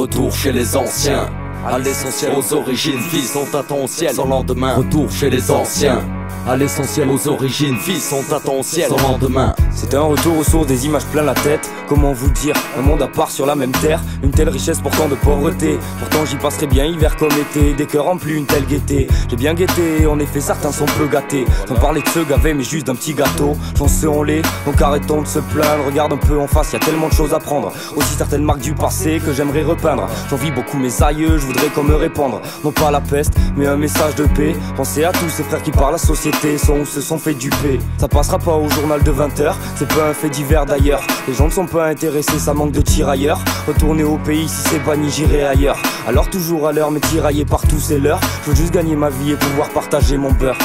Retour chez les anciens, à l'essentiel, aux origines, fils sont à ton ciel sans lendemain. Retour chez les anciens, à l'essentiel, aux origines, fils sont à ton ciel sans lendemain. C'est un retour aux sources, des images plein la tête. Comment vous dire, un monde à part sur la même terre. Une telle richesse pourtant de pauvreté. Pourtant j'y passerai bien hiver comme été. Des cœurs remplis, une telle gaieté. J'ai bien guetté, en effet certains sont peu gâtés. Sans parler de se gaver mais juste d'un petit gâteau. J'en sais on l'est, donc arrêtons de se plaindre. Regarde un peu en face, y a tellement de choses à prendre. Aussi certaines marques du passé que j'aimerais repeindre. J'envie beaucoup mes aïeux, je voudrais qu'on me répandre. Non pas la peste, mais un message de paix. Pensez à tous ces frères qui par la société sont ou se sont fait duper. Ça passera pas au journal de 20h, c'est pas un fait divers d'ailleurs. Les gens ne sont pas intéressés, ça manque de tirailleurs. Retourner au pays, si c'est banni, j'irai ailleurs. Alors toujours à l'heure, mais tiraillé partout c'est l'heure. Je veux juste gagner ma vie et pouvoir partager mon beurre.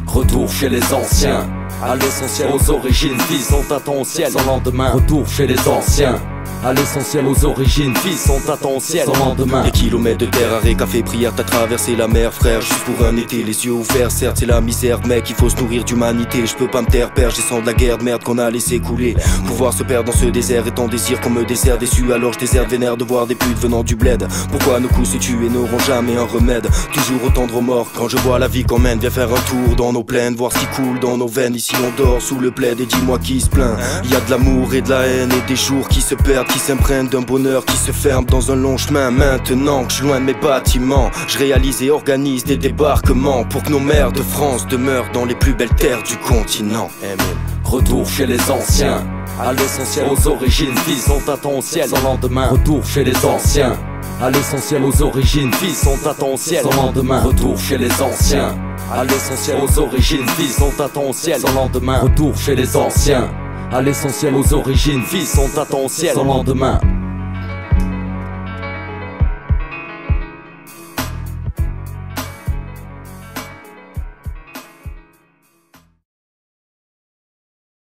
Retour chez les anciens, à l'essentiel, aux origines, fils sont à ton ciel sans lendemain. Retour chez les anciens, à l'essentiel, aux origines, fils sont à ton ciel sans lendemain. Des kilomètres de terre, arrêt, café, prière, t'as traversé la mer, frère. Juste pour un été, les yeux ouverts, certes c'est la misère, mec, il faut se nourrir d'humanité. Je peux pas me taire, père, je descends de la guerre de merde qu'on a laissé couler. Pouvoir se perdre dans ce désert et tant désir qu'on me dessert déçu. Alors je déserte vénère de voir des putes venant du bled. Pourquoi nos coups se tuent et n'auront jamais un remède? Toujours autant de remords quand je vois la vie qu'on mène. Viens faire un tour dans nos plaines, voir ce qui coule dans nos veines. Ici on dort sous le plaid et dis-moi qui se plaint. Y a de l'amour et de la haine et des jours qui se perdent, qui s'imprègnent d'un bonheur qui se ferme dans un long chemin. Maintenant que je suis loin de mes bâtiments, je réalise et organise des débarquements pour que nos mères de France demeurent dans les plus belles terres du continent. Amen. Retour chez les anciens, à l'essentiel, aux origines, fils sont à ton ciel sans lendemain. Retour chez les anciens, à l'essentiel, aux origines, fils sont à ton ciel sans lendemain. Retour chez les anciens, à l'essentiel, aux origines, fils sont à ton ciel sans lendemain. Retour chez les anciens, à l'essentiel, aux origines, fils sont à ton ciel sans lendemain.